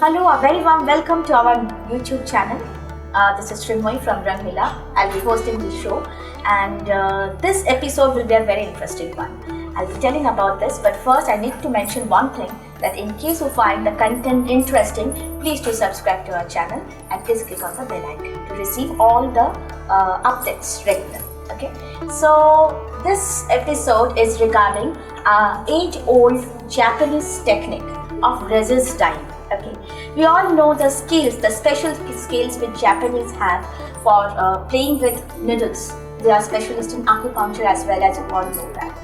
Hello, a very warm welcome to our YouTube channel. This is Shrimoy from Rangila. I'll be hosting this show, and this episode will be a very interesting one. I'll be telling about this, but first I need to mention one thing, that in case you find the content interesting, please do subscribe to our channel and please click on the bell icon to receive all the updates regularly. Okay, so this episode is regarding age-old Japanese technique of resist dyeing. Okay, we all know the skills, the special skills which Japanese have for playing with needles. They are specialists in acupuncture as well, as you all know that.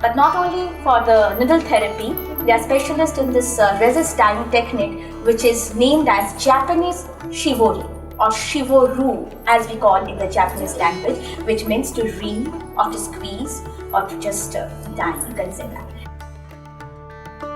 But not only for the needle therapy, they are specialists in this resist dyeing technique, which is named as Japanese shibori or shivoru, as we call in the Japanese language, which means to ream or to squeeze or to just dye. You can say that.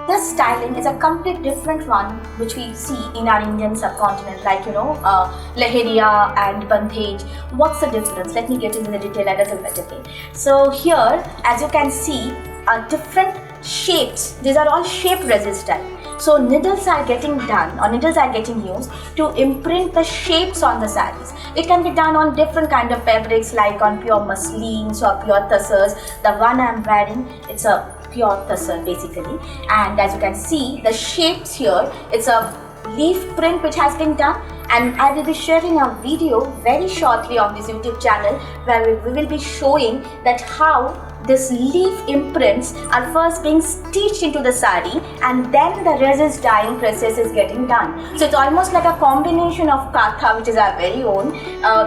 This styling is a complete different one which we see in our Indian subcontinent, like Lahiriya and Bandhej. What's the difference? Let me get into the detail a little bit. Okay. So here, as you can see, are different shapes. These are all shape resist dye. So needles are getting done, or needles are getting used to imprint the shapes on the sarees. It can be done on different kind of fabrics, like on pure muslins or pure tussars. The one I'm wearing, it's a pure tussar basically, and as you can see the shapes here, it's a leaf print which has been done, and I will be sharing a video very shortly on this YouTube channel where we will be showing that how this leaf imprints are first being stitched into the sari and then the resist dyeing process is getting done. So it's almost like a combination of katha, which is our very own.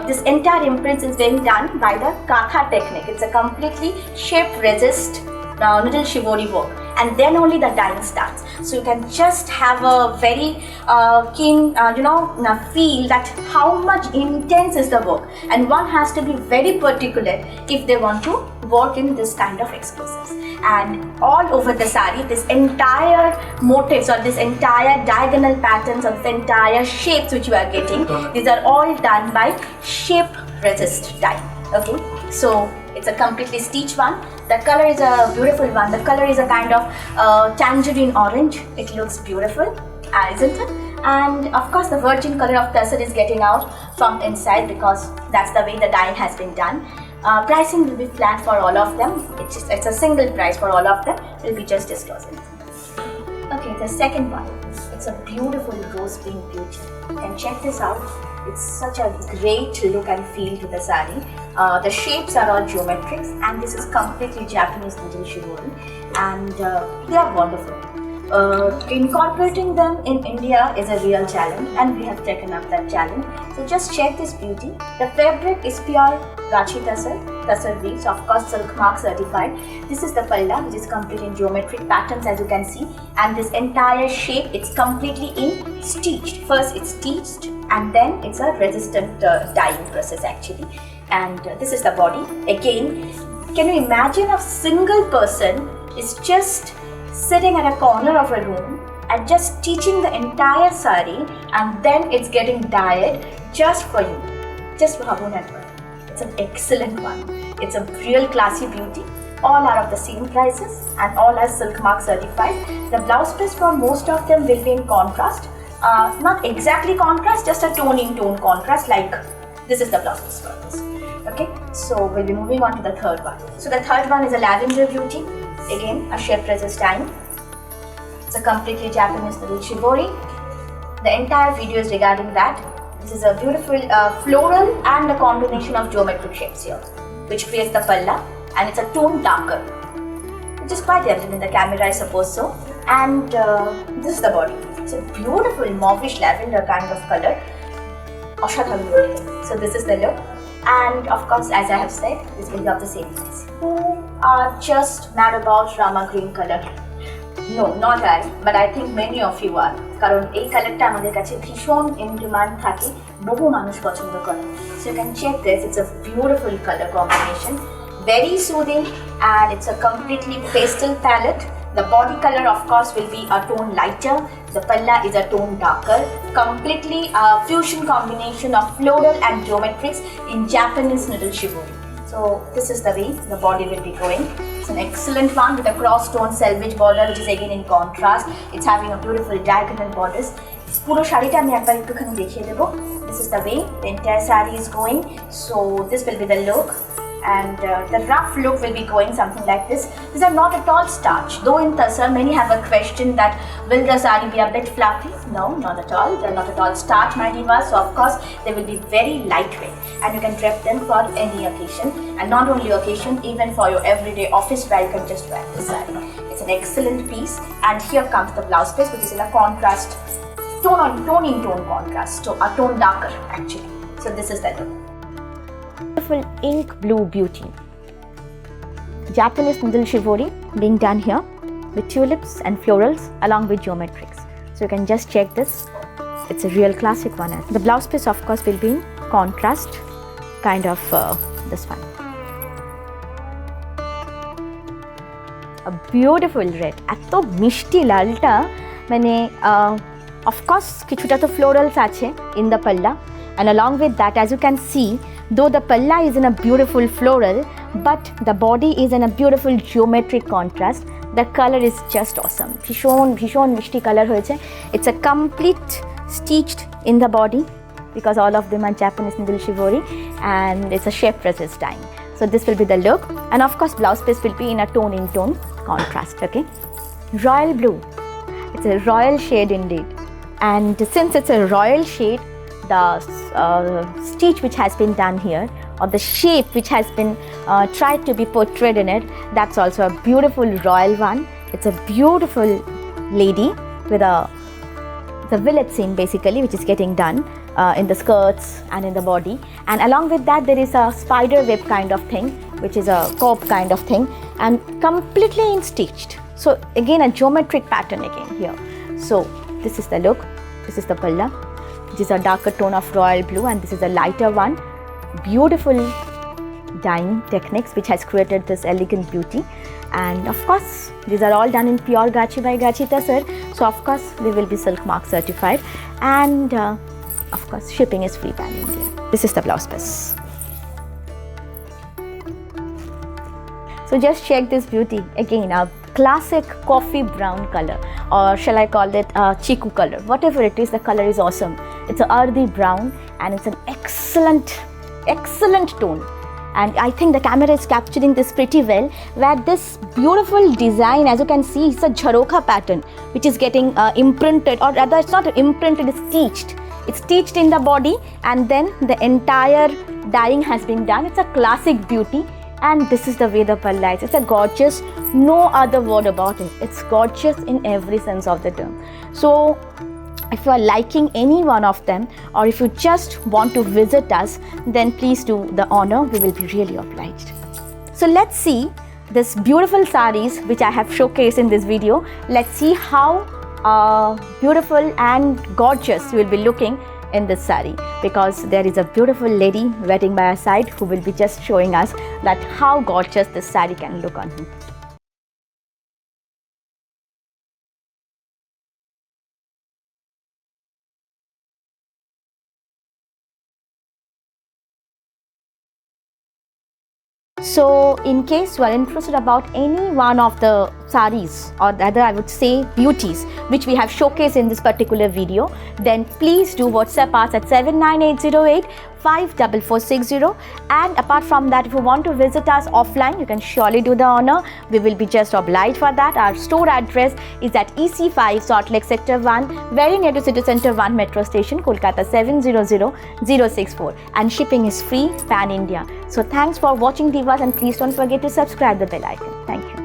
This entire imprint is being done by the katha technique. It's a completely shape resist needle shibori work, and then only the dyeing starts. So you can just have a very keen feel that how much intense is the work, and one has to be very particular if they want to work in this kind of explosives. And all over the sari, this entire motifs or this entire diagonal patterns or this entire shapes which you are getting, these are all done by shape resist dye. Okay, so it's a completely stitched one. The color is a beautiful one. The color is a kind of tangerine orange. It looks beautiful, isn't it? And of course the virgin color of tussar is getting out from inside because that's the way the dyeing has been done. Pricing will be flat for all of them. It's a single price for all of them. We'll be just disclosing. Okay, the second one. It's a beautiful rose pink beauty. You can check this out. It's such a great look and feel to the sari. The shapes are all geometrics, and this is completely Japanese needle shibori, and they are wonderful. Incorporating them in India is a real challenge, and we have taken up that challenge. So just check this beauty. The fabric is pure Gachi tussar weaves, of course silk mark certified. This is the palla, which is complete in geometric patterns, as you can see, and this entire shape, it's completely in stitched. First it's stitched, and then it's a resistant dyeing process actually. And this is the body. Again, can you imagine a single person is just sitting at a corner of a room and just stitching the entire sari, and then it's getting dyed just for you, just for Habun and Bird. It's an excellent one. It's a real classy beauty. All are of the same prices and all are silk mark certified. The blouse piece for most of them will be in contrast. Not exactly contrast, just a tone in tone contrast, like this is the blouse piece for this. Okay, so we'll be moving on to the third one. So the third one is a lavender beauty. Again, a shape resist dyeing. It's a completely Japanese needle shibori. The entire video is regarding that. This is a beautiful floral and a combination of geometric shapes here, which creates the palla, and it's a tone darker, which is quite evident in the camera, I suppose so. And this is the body. It's a beautiful mauvish lavender kind of color. So this is the look. And of course, as I have said, this will be of the same price. Who are just mad about Rama green color? No, not I, but I think many of you are. কারণ এই কালারটা আমাদের কাছে ভীষণ in demand থাকে, বহু মানুষ পছন্দ করে. So you can check this. It's a beautiful color combination, very soothing, and it's a completely pastel palette. The body color, of course, will be a tone lighter. The palla is a tone darker. Completely a fusion combination of floral and geometrics in Japanese needle shibori. So this is the way the body will be going. It's an excellent one with a cross stone selvage border, which is again in contrast. It's having a beautiful diagonal borders. পুরো শাড়িটা আমি একবার একটুখানি দেখিয়ে দেবো. This is the way the entire saree is going. So this will be the look, and the rough look will be going something like this. These are not at all starch. Though in Tasar many have a question that will the saree be a bit fluffy? No, not at all. They're not at all starch, my divas. So of course they will be very lightweight, and you can dress them for any occasion, and not only occasion, even for your everyday office wear you can just wear this saree. It's an excellent piece, and here comes the blouse piece, which is in a contrast. Tone contrast, so a tone darker actually. So this is the look. Beautiful ink blue beauty. Japanese needle shibori being done here with tulips and florals along with geometrics. So you can just check this. It's a real classic one. The blouse piece of course will be in contrast, kind of this one. A beautiful red. এত মিষ্টি লালটা মানে of course কিছুটা তো florals আছে in the palla, and along with that, as you can see, though the palla is in a beautiful floral, but the body is in a beautiful geometric contrast. The color is just awesome. ভীষণ মিষ্টি color হয়েছে. It's a complete stitched in the body because all of them are Japanese needle shibori, and it's a shape resist dyeing. So this will be the look, and of course blouse piece will be in a tone contrast. Okay, royal blue. It's a royal shade indeed, and since it's a royal shade, the stitch which has been done here, or the shape which has been tried to be portrayed in it, that's also a beautiful royal one. It's a beautiful lady with the villet seam basically, which is getting done in the skirts and in the body, and along with that there is a spider web kind of thing, which is a cope kind of thing, and completely in stitched. So again a geometric pattern again here. So this is the look. This is the palla. This is a darker tone of royal blue, and this is a lighter one. Beautiful dyeing techniques which has created this elegant beauty, and of course these are all done in pure Gachi by Gachi Tasar. So of course they will be silk mark certified, and of course shipping is free pan India. This is the blouse piece. So just check this beauty again, a classic coffee brown color, or shall I call it chiku color, whatever it is, the color is awesome. It's a earthy brown, and it's an excellent tone, and I think the camera is capturing this pretty well, where this beautiful design, as you can see, it's a jharokha pattern which is getting imprinted, or rather it's not imprinted, it's stitched. It's stitched in the body, and then the entire dyeing has been done. It's a classic beauty, and this is the way the palla is. It's a gorgeous, no other word about it. It's gorgeous in every sense of the term. So if you are liking any one of them, or if you just want to visit us, then please do the honor. We will be really obliged. So let's see this beautiful sarees which I have showcased in this video. Let's see how beautiful and gorgeous you will be looking in this saree, because there is a beautiful lady waiting by our side who will be just showing us that how gorgeous this saree can look on him. So in case you are interested about any one of the sarees, or rather I would say beauties, which we have showcased in this particular video, then please do WhatsApp us at 79808 54460. And apart from that, if you want to visit us offline, you can surely do the honor. We will be just obliged for that. Our store address is at EC5 Salt Lake Sector 1, very near to City Center 1 Metro Station, Kolkata 700064, and shipping is free pan India. So thanks for watching divas, and please don't forget to subscribe the bell icon. Thank you.